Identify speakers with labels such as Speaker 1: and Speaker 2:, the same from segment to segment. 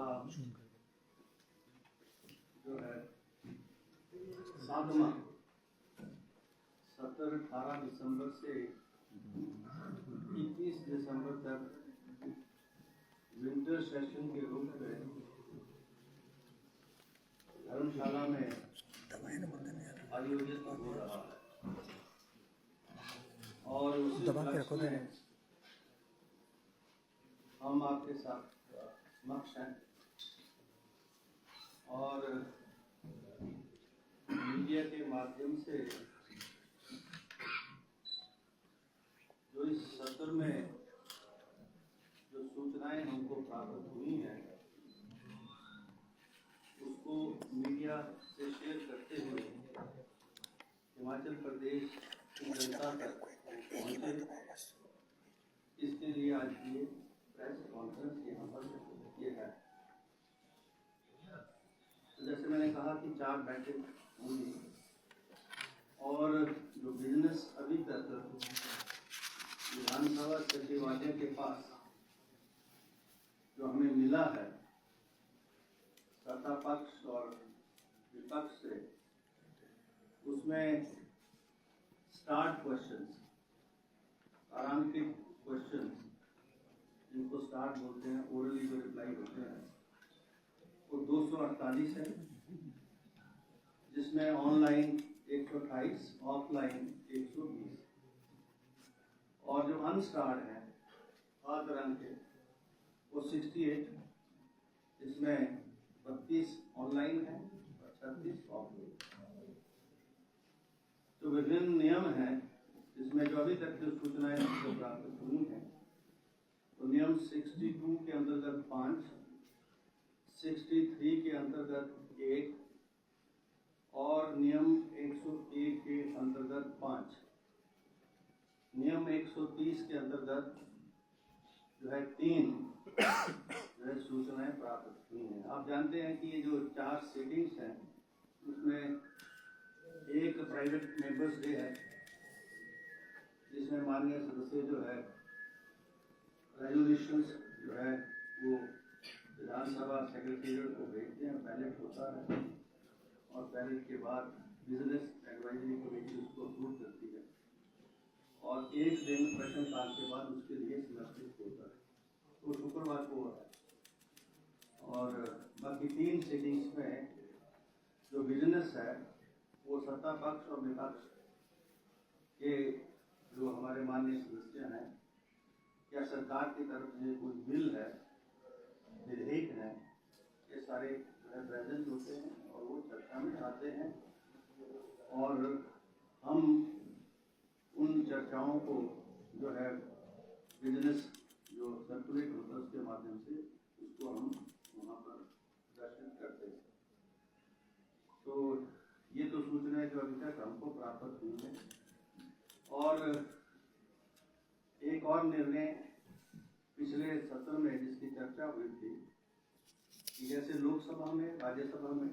Speaker 1: का जो है 7वां 17-18 दिसंबर से 21 दिसंबर तक विंटर सेशन के रूप में धर्मशाला में आयोजित हो रहा है और उसी उपलक्ष्य में हम आपके साथ समक्ष हैं और मीडिया के माध्यम से जो इस सत्र में जो सूचनाएं हमको प्राप्त हुई हैं उसको मीडिया से शेयर करते हुए हिमाचल प्रदेश की जनता तक पहुंचे, इसके लिए आज ये प्रेस कॉन्फ्रेंस यहाँ पर किया है। तो जैसे मैंने कहा कि 4 बैठक हुई और जो बिजनेस अभी तक विधानसभा सचिवालय के पास जो हमें मिला है सत्ता पक्ष और विपक्ष से, उसमें स्टार्ट क्वेश्चंस, आरंभिक क्वेश्चंस जिनको स्टार्ट बोलते हैं, ओरली जो रिप्लाई होते हैं, वो 248 है, जिसमें ऑनलाइन 128, ऑफलाइन 120 और जो अनस्टार्ड है तरह के वो 68, जिसमें 32 ऑनलाइन है और 36 ऑफलाइन। तो विभिन्न नियम हैं जिसमें जो अभी तक जो सूचनाएं हमको प्राप्त हुई हैं, तो नियम 62 के अंतर्गत 5, 63 के अंतर्गत 1 और नियम 101 के अंतर्गत 5, नियम 130 के अंतर्गत जो है 3 जो है सूचनाएं प्राप्त हुई हैं। आप जानते हैं कि ये जो 4 सीटिंग्स हैं उसमें एक प्राइवेट मेंबर्स डे है, जिसमें माननीय सदस्य जो है रेजोल्यूशंस जो है वो विधानसभा सेक्रेटेरिएट को भेजते हैं, बैलेट होता है और बैलेट के बाद बिजनेस एडवाइजरी कमेटी उसको अप्रूव करती है और एक दिन प्रश्नकाल के बाद उसके लिए समर्पित होता है, तो शुक्रवार को होता है। और बाकी 3 सीटिंग्स में जो बिजनेस है वो सत्ता पक्ष और विपक्ष के जो हमारे माननीय सदस्य हैं या सरकार की तरफ से कोई बिल है, विधेयक है, ये सारे प्रेजेंट होते हैं और वो चर्चा में आते हैं और हम उन चर्चाओं को जो है बिजनेस जो सर्कुलेट होता है उसके माध्यम से उसको हम वहाँ पर प्रदर्शित करते हैं। तो ये तो सूचनाएं जो अभी तक हमको प्राप्त हुई है और एक और निर्णय पिछले सत्र में जिसकी चर्चा हुई थी कि जैसे लोकसभा में, राज्यसभा में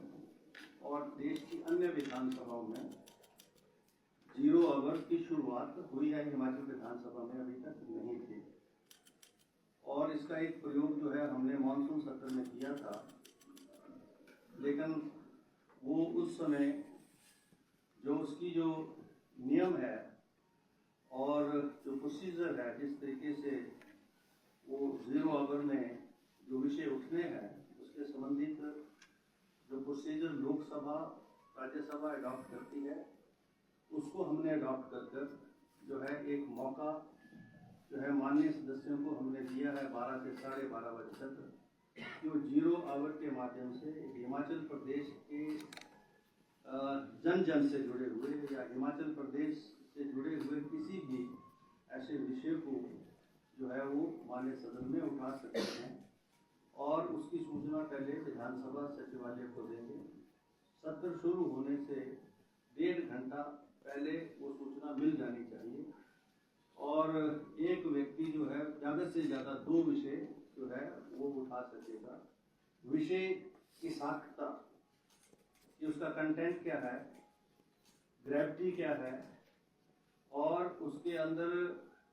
Speaker 1: और देश की अन्य विधानसभाओं में 0 आवर की शुरुआत हुई है, हिमाचल विधानसभा में अभी तक नहीं थी और इसका एक प्रयोग जो है हमने मानसून सत्र में किया था, लेकिन वो उस समय जो उसकी जो नियम है और जो प्रोसीजर है, जिस तरीके से वो 0 आवर में जो विषय उठने हैं उसके संबंधित जो प्रोसीजर लोकसभा राज्यसभा अडॉप्ट करती है, उसको हमने अडॉप्ट कर जो है एक मौका जो है माननीय सदस्यों को हमने दिया है 12 से 12:30 बजे तक, जो 0 आवर के माध्यम से हिमाचल प्रदेश के जन से जुड़े हुए या हिमाचल प्रदेश से जुड़े हुए किसी भी ऐसे विषय को जो है वो माननीय सदन में उठा सकते हैं और उसकी सूचना पहले विधानसभा सचिवालय को देंगे। सत्र शुरू होने से 1.5 घंटा पहले वो सूचना मिल जानी चाहिए और एक व्यक्ति जो है ज़्यादा से ज़्यादा 2 विषय जो है वो उठा सकेगा। विषय की सार्थकता कि उसका कंटेंट क्या है, ग्रेविटी क्या है और उसके अंदर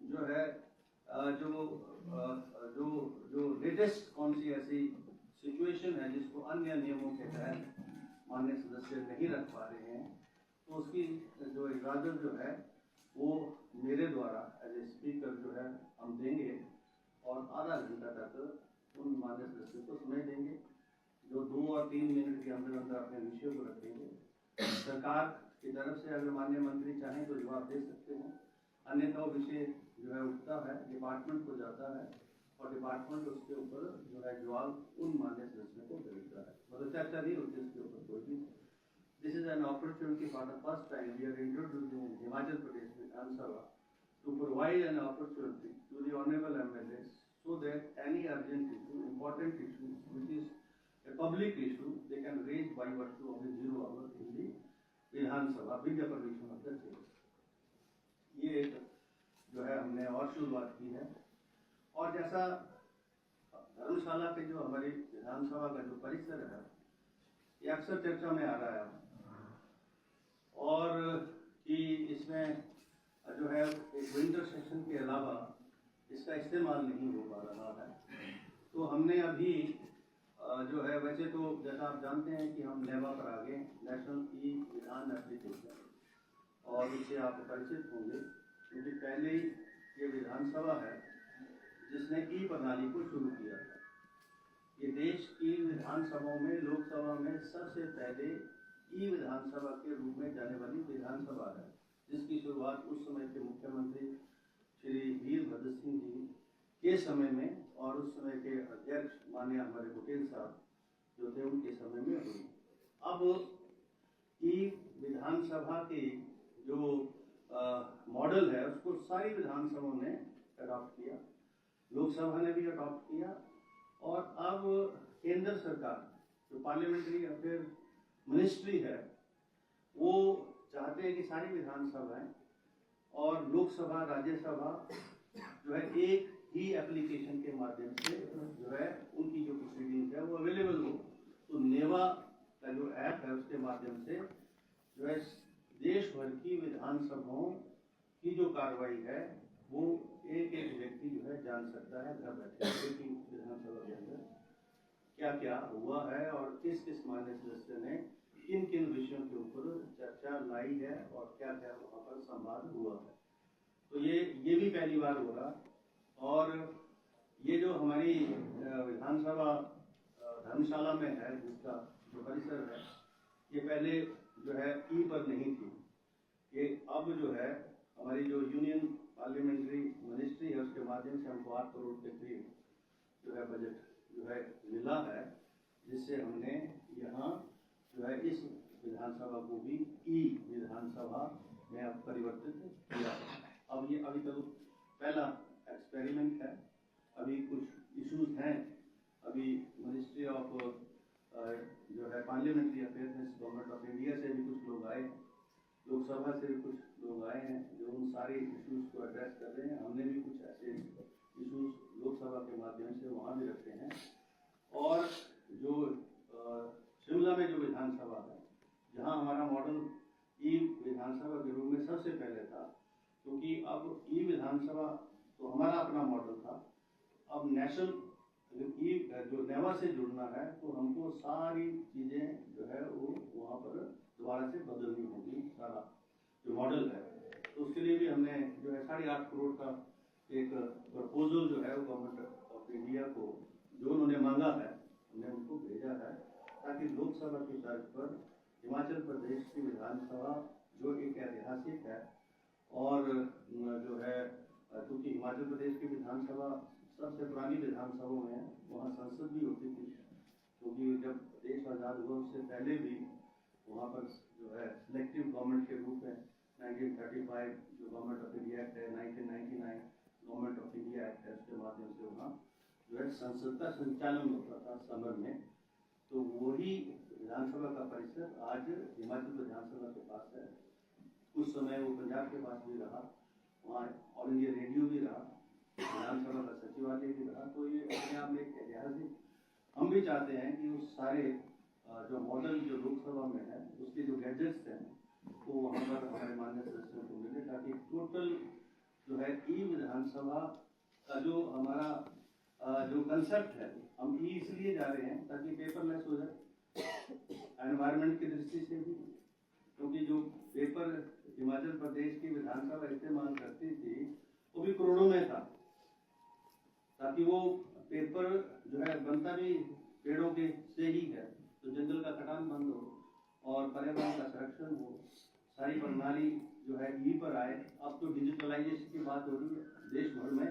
Speaker 1: जो है जो लेटेस्ट कौन सी ऐसी सिचुएशन है जिसको अन्य नियमों के तहत माननीय सदस्य नहीं रख पा रहे हैं, तो उसकी जो इजाज़त जो है वो मेरे द्वारा एज ए स्पीकर जो है हम देंगे और आधा घंटा तक उन माननीय सदस्यों को समय देंगे, जो 2 और 3 मिनट के अंदर अंदर अपने विषय को रखेंगे। सरकार की तरफ से अगर माननीय मंत्री चाहें तो जवाब दे सकते हैं, अन्यथा वो विषय जो है उठता है, डिपार्टमेंट को जाता है और डिपार्टमेंट उसके ऊपर जो है जवाब उन माननीय सदस्यों को भेजता है। मतलब चर्चा नहीं होती उसके ऊपर कोई भी। This is an opportunity for the first time we are introducing in Himachal Pradesh Vidhan Sabha to provide an opportunity to the honourable MLAs so that any urgent issue, important issue, which is a public issue, they can raise by virtue of the 0 hour in the Vidhan Sabha with the permission of the chair. ये जो है हमने और शुरुआत की है। और जैसा धर्मशाला के जो हमारी विधानसभा का जो परिसर है ये अक्सर चर्चा में आ रहा है और कि इसमें जो है एक विंटर सेशन के अलावा इसका इस्तेमाल नहीं हो पा रहा है। तो हमने अभी जो है, वैसे तो जैसा आप जानते हैं कि हम नेवा पर आ गए, नेशनल ई-विधान एप्लीकेशन, और इससे आप परिचित होंगे क्योंकि पहले ही ये विधानसभा है जिसने ई प्रणाली को शुरू किया है। ये देश की विधानसभाओं में, लोकसभा में सबसे पहले ई विधानसभा के रूप में जाने वाली विधानसभा है, जिसकी शुरुआत उस समय के मुख्यमंत्री श्री वीरभद्र सिंह जी के समय में और उस समय के अध्यक्ष माननीय हमारे पटेल साहब जो थे उनके समय में हुई। अब ई विधानसभा की जो मॉडल है उसको सारी विधानसभाओं ने अडॉप्ट किया, लोकसभा ने भी अडॉप्ट किया और अब केंद्र सरकार जो पार्लियामेंट्री अफेयर मिनिस्ट्री है वो चाहते हैं कि सारी विधानसभाएं और लोकसभा, राज्यसभा जो है एक ही एप्लीकेशन के माध्यम से जो है उनकी जो प्रोसीडिंग्स है वो अवेलेबल हो। तो नेवा का जो ऐप है उसके माध्यम से जो है देश भर की विधानसभाओं की जो कार्रवाई है वो एक एक व्यक्ति जो है जान सकता है घर बैठे कि विधानसभा के अंदर क्या क्या हुआ है और किस किस माननीय सदस्य ने किन किन विषयों के ऊपर चर्चा लाई है और क्या क्या वहाँ पर संवाद हुआ है। तो ये भी पहली बार हो रहा। और ये जो हमारी विधानसभा धर्मशाला में है जिसका जो परिसर है ये पहले जो है ई पर नहीं थी, ये अब जो है हमारी जो यूनियन पार्लियामेंट्री मिनिस्ट्री है उसके माध्यम से हमको 8 करोड़ के करीब जो है बजट जो है मिला है, जिससे हमने यहाँ जो है इस विधानसभा को भी ई विधानसभा में अब परिवर्तित किया। अब ये अभी तो पहला एक्सपेरिमेंट है, अभी कुछ इश्यूज हैं, अभी मिनिस्ट्री ऑफ जो है parliamentary affairs government of India से भी कुछ लोग आए, लोकसभा से भी कुछ लोग आए हैं जो उन सारे इश्यूज को एड्रेस कर रहे हैं। हमने भी कुछ ऐसे इश्यूज लोकसभा के माध्यम से वहाँ भी रखते हैं। और जो शिमला में जो विधानसभा है जहाँ हमारा मॉडल ई विधानसभा के रूप में सबसे पहले था, क्योंकि अब ई विधानसभा तो हमारा अपना मॉडल था, अब नेशनल ई जो नेवा से जुड़ना है तो हमको सारी चीज़ें जो है वो वहाँ पर दोबारा से बदलनी होगी, सारा जो मॉडल है। तो उसके लिए भी हमने जो है 8.5 करोड़ का एक प्रपोजल जो है वो गवर्नमेंट ऑफ इंडिया को जो उन्होंने मांगा है हमने उनको भेजा है, ताकि लोकसभा की तर्ज पर हिमाचल प्रदेश की विधानसभा जो एक ऐतिहासिक है और जो है क्योंकि हिमाचल प्रदेश की विधानसभा सबसे पुरानी विधानसभाओं में है, वहाँ संसद भी होती थी, क्योंकि जब देश आज़ाद हुआ उससे पहले भी वहाँ पर जो है सिलेक्टिव गवर्नमेंट के रूप में 1935 जो गवर्नमेंट ऑफ इंडिया एक्ट है, 1999 गवर्नमेंट ऑफ इंडिया एक्ट है, उसके माध्यम से वहाँ जो है संसद का संचालन होता था समर में। तो वही विधानसभा का परिसर आज हिमाचल विधानसभा के पास है, कुछ समय वो पंजाब के पास भी रहा, वहाँ ऑल इंडिया रेडियो भी रहा, विधानसभा का सचिवालय भी रहा। तो ये अपने आप में एक ऐतिहासिक, हम भी चाहते हैं कि उस सारे जो मॉडल जो लोकसभा में है उसके जो गैजेट्स हैं वो वहाँ पर हमारे माननीय सदस्यों को मिले, ताकि टोटल जो है ई विधानसभा का जो हमारा जो कंसेप्ट है, हम इसलिए जा रहे हैं ताकि पेपरलेस हो जाए, एनवायरनमेंट की दृष्टि से भी, क्योंकि जो पेपर हिमाचल प्रदेश की विधानसभा इस्तेमाल करती थी वो भी करोड़ों में था, ताकि वो पेपर जो है बनता भी पेड़ों के से ही है, तो जंगल का कटान बंद हो और पर्यावरण का संरक्षण हो, सारी प्रणाली जो है यहीं पर आए। अब तो डिजिटलाइजेशन की बात हो रही है देश भर में,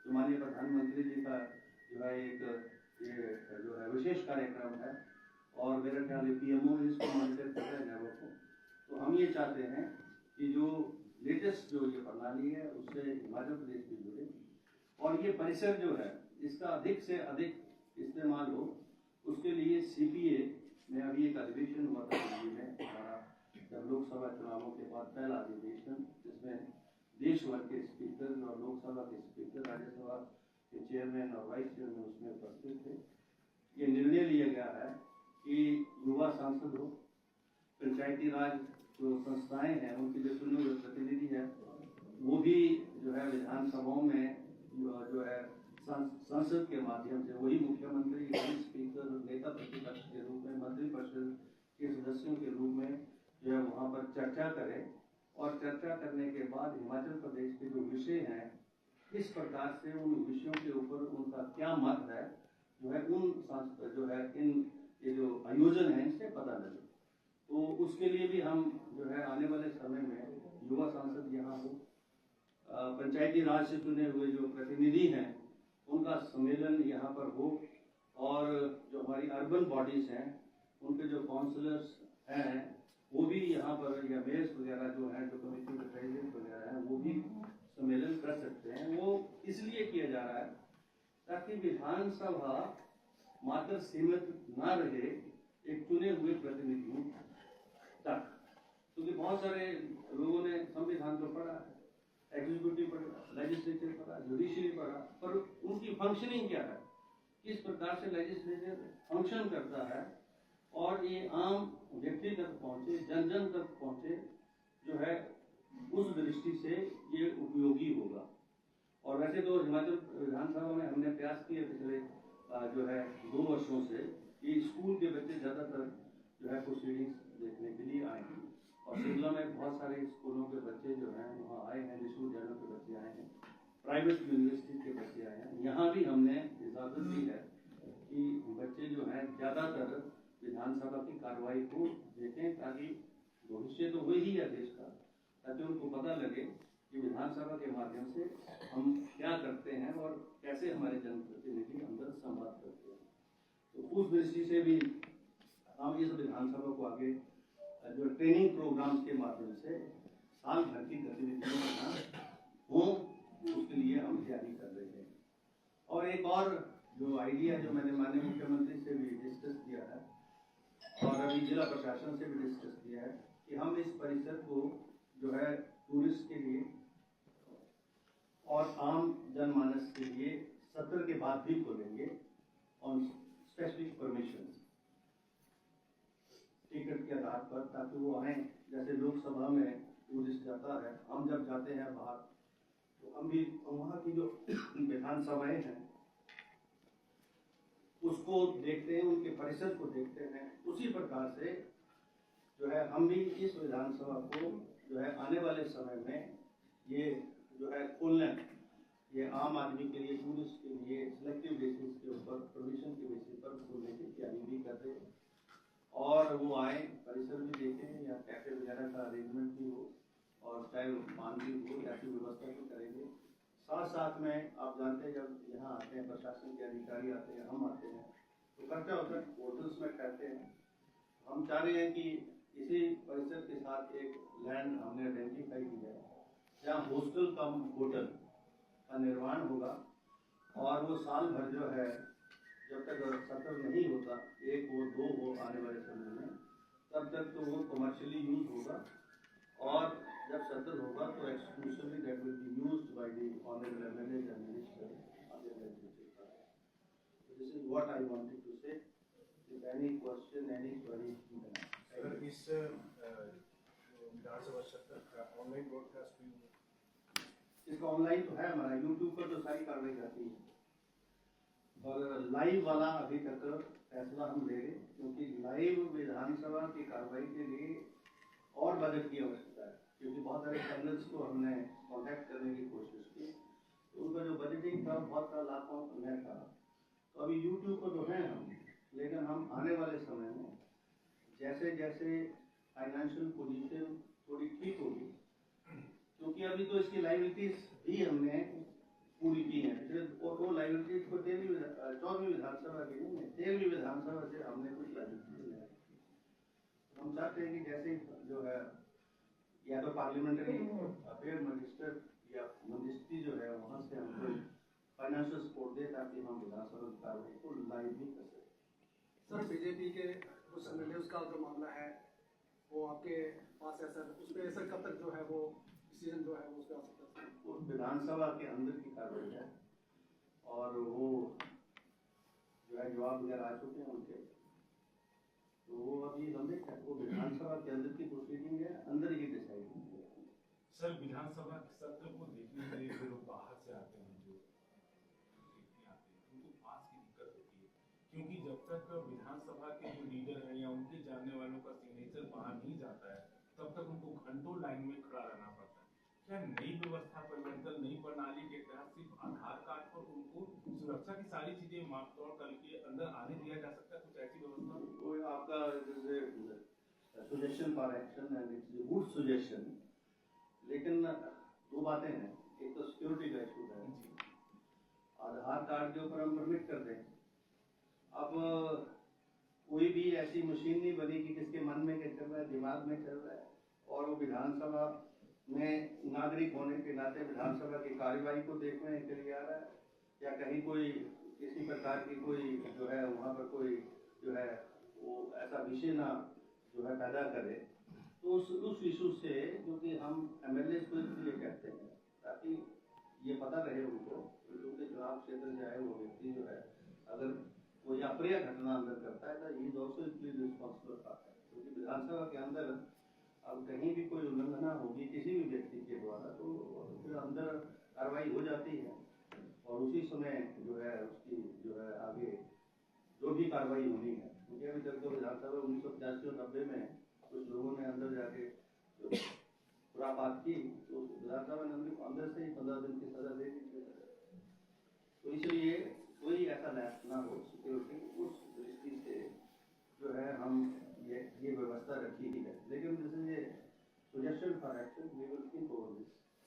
Speaker 1: जो माननीय प्रधानमंत्री जी का जो है एक ये जो है विशेष कार्यक्रम है, और मेरा ख्याल है PMO इसको मॉनिटर कर रहे हैं को। तो हम ये चाहते हैं कि जो लेटेस्ट जो ये प्रणाली है उससे हिमाचल प्रदेश भी जुड़े, और ये परिसर जो है इसका अधिक से अधिक इस्तेमाल हो। उसके लिए CPA में अभी एक अधिवेशन हुआ था दिल्ली में हमारा, जब लोकसभा चुनावों के बाद पहला अधिवेशन, जिसमें देश भर के स्पीकर और लोकसभा के स्पीकर, राज्यसभा के चेयरमैन और वाइस चेयरमैन उसमें उपस्थित थे। ये निर्णय लिया गया है कि युवा सांसद हो, पंचायती राज जो संस्थाएं हैं उनके जो चुने हुए प्रतिनिधि हैं वो भी जो है विधानसभाओं में जो है संसद के माध्यम से वही मुख्यमंत्री, वही स्पीकर, नेता प्रतिपक्ष के रूप में, मंत्रिपरिषद के सदस्यों के रूप में जो है वहाँ पर चर्चा करें, और चर्चा करने के बाद हिमाचल प्रदेश के जो विषय हैं किस प्रकार से उन विषयों के ऊपर उनका क्या मत है जो है उन जो है इन ये जो आयोजन है इससे पता लगे। तो उसके लिए भी हम जो है आने वाले समय में युवा सांसद यहाँ हो, पंचायती राज से चुने हुए जो प्रतिनिधि हैं उनका सम्मेलन यहाँ पर हो, और जो हमारी अर्बन बॉडीज हैं उनके जो काउंसलर्स हैं वो भी यहाँ पर, या मेयर्स वगैरह जो हैं, जो कमेटी के प्रेसिडेंट वगैरह हैं वो भी सम्मेलन कर सकते हैं। वो इसलिए किया जा रहा है ताकि विधानसभा मात्र सीमित ना रहे एक चुने हुए प्रतिनिधियों तक, क्योंकि बहुत सारे लोगों ने संविधान तो पढ़ा है, एग्जीक्यूटिव पढ़ा, लेजिस्लेचर पढ़ा, जुडिशरी पढ़ा, पर उनकी फंक्शनिंग क्या है, किस प्रकार से लेजिस्लेचर फंक्शन करता है, और ये आम व्यक्ति तक पहुंचे, जन जन तक पहुंचे, जो है उस दृष्टि से ये उपयोगी होगा। और वैसे तो हिमाचल विधानसभा में हमने प्रयास किए पिछले जो है 2 वर्षों से कि स्कूल के बच्चे ज़्यादातर जो है प्रोसीडिंग्स देखने के लिए आए हैं, और शिमला में बहुत सारे स्कूलों के बच्चे जो हैं वहाँ आए हैं, विश्वविद्यालयों के बच्चे आए हैं, प्राइवेट यूनिवर्सिटी के बच्चे आए हैं। यहाँ भी हमने इजाज़त दी है कि बच्चे जो हैं ज़्यादातर विधानसभा की कार्रवाई को देखें, ताकि भविष्य तो वही है देश का, ताकि उनको पता लगे कि विधानसभा के माध्यम से हम क्या करते हैं और कैसे हमारे जनप्रतिनिधि अंदर संवाद करते हैं। तो उस दृष्टि से भी हम इस विधानसभा को आगे जो ट्रेनिंग प्रोग्राम्स के माध्यम से साल भर की गतिविधियों में हों, उसके लिए हम तैयारी कर रहे हैं। और एक और जो आइडिया जो मैंने माननीय मुख्यमंत्री से भी डिस्कस किया है और अभी जिला प्रशासन से भी डिस्कस किया है कि हम इस परिसर को जो है टूरिस्ट के लिए और आम जनमानस के लिए सत्र के बाद भी खोलेंगे ऑन स्पेसिफिक परमिशन, टिकट के आधार पर, ताकि वो आए। जैसे लोकसभा में टूरिस्ट जाता है, हम जब जाते हैं बाहर तो हम भी वहाँ की जो विधानसभाएं हैं उसको देखते हैं, उनके परिसर को देखते हैं। उसी प्रकार से जो है हम भी इस विधानसभा को जो है आने वाले समय में ये जो है खोलने, ये आम आदमी के लिए, टूरिस्ट के लिए सिलेक्टिव बेसिस के ऊपर, परमिशन के बेसिस पर खोलने की तैयारी भी कर रहे हैं। और वो आए, परिसर भी देखें, या कैफे वगैरह का अरेंजमेंट भी हो, और चाहे पान भी हो, ऐसी व्यवस्था भी करेंगे। साथ साथ में आप जानते हैं जब यहाँ आते हैं प्रशासन के अधिकारी आते हैं, हम आते हैं, तो खर्चा होता है, होटल्स में ठहरते हैं। हम चाह रहे हैं कि इसी परिसर के साथ एक लैंड हमने आइडेंटिफाई की है जहाँ हॉस्टल कम होटल का निर्माण होगा, और वो साल भर जो है जब तक सत्र नहीं होता, 1 हो 2 हो आने वाले समय में, तब तक तो वो कमर्शियली यूज होगा, और जब सत्र होगा तो exclusively that will be used by the honourable MLA and minister. This is what I wanted to say. If any question, any query,
Speaker 2: अगर इस विधानसभा सत्र का ऑनलाइन ब्रॉडकास्ट भी
Speaker 1: इसका ऑनलाइन तो है हमारा, यूट्यूब पर तो सारी कार्रवाई जाती है। और लाइव वाला अभी तक फैसला हम ले रहे, क्योंकि लाइव विधानसभा की कार्रवाई के लिए और बजट की आवश्यकता है, क्योंकि बहुत सारे चैनल्स को हमने कांटेक्ट करने की कोशिश की, तो उनका जो बजटिंग था बहुत सा लाखों में था। तो अभी यूट्यूब पर तो हैं हम, लेकिन हम आने वाले समय में जैसे जैसे फाइनेंशियल पोजीशन थोड़ी ठीक होगी, क्योंकि अभी तो इसकी लाइबिलिटीज भी हमने पूरी की है, पिछले वो लाइबिलिटीज को 14वीं विधानसभा की नहीं, 13वीं विधानसभा से हमने कुछ लाइबिलिटीज है। हम चाहते हैं कि जैसे जो है या तो पार्लियामेंट्री अफेयर मजिस्ट्रेट या मजिस्ट्री जो है वहाँ से हमको फाइनेंशियल सपोर्ट दे, ताकि हम विधानसभा कार्रवाई को लाइव भी कर सकें।
Speaker 3: सर बीजेपी के कुछ एमएलए का जो मामला है वो आपके पास है सर, उस पर सर कब तक जो है वो डिसीजन जो है वो उस पर आ सकता है?
Speaker 1: वो विधानसभा के अंदर की कार्रवाई है और वो जो है जवाब वगैरह आ चुके हैं उनके, तो वो अभी लंबे वो विधानसभा के अंदर की प्रोसीडिंग है, अंदर ही डिसाइड होंगे।
Speaker 4: सर विधानसभा के सत्र को देखने के लिए जो लोग बाहर से आते हैं, जो देखने आते हैं, उनको पास की दिक्कत होती है, क्योंकि जब तक विधानसभा के जो लीडर हैं या उनके जानने वालों का सिग्नेचर बाहर नहीं जाता है, तब तक उनको घंटों लाइन में खड़ा रहना पड़ता है। क्या नई व्यवस्था परिवर्तन, नई प्रणाली के तहत सिर्फ आधार कार्ड पर उनको सुरक्षा की सारी चीजें माप तौड़ करके अंदर आने दिया जा सकता है? कुछ ऐसी व्यवस्था?
Speaker 1: वो आपका suggestion for action and it's good suggestion, लेकिन दो बातें हैं, एक तो सिक्योरिटी का इशू है, आधार कार्ड के ऊपर हम परमिट कर दें, अब कोई भी ऐसी मशीन नहीं बनी कि किसके मन में क्या चल रहा है, दिमाग में चल रहा है, और वो विधानसभा में नागरिक होने के नाते विधानसभा की कार्यवाही को देखने के लिए आ रहा है, या कहीं कोई किसी प्रकार की कोई जो है वहाँ पर कोई जो है वो ऐसा विषय ना जो है पैदा करे, तो उस इशू से, क्योंकि हम एमएलए को इसलिए कहते हैं ताकि ये पता रहे उनको, क्योंकि चुनाव क्षेत्र से आए वो व्यक्ति जो है अगर कोई अप्रिय घटना अंदर करता है तो ये दोस्तों इसलिए रिस्पॉन्सिबल पाता है, क्योंकि विधानसभा के अंदर अब कहीं भी कोई उल्लंघना होगी किसी भी व्यक्ति के द्वारा तो फिर अंदर कार्रवाई हो जाती है, और उसी समय जो है उसकी जो है आगे जो भी कार्रवाई होनी है, क्योंकि अभी तक तो विधानसभा 1985 और 90 में कुछ लोगों ने अंदर जाके खुरापात की, तो विधानसभा ने अंदर से ही 15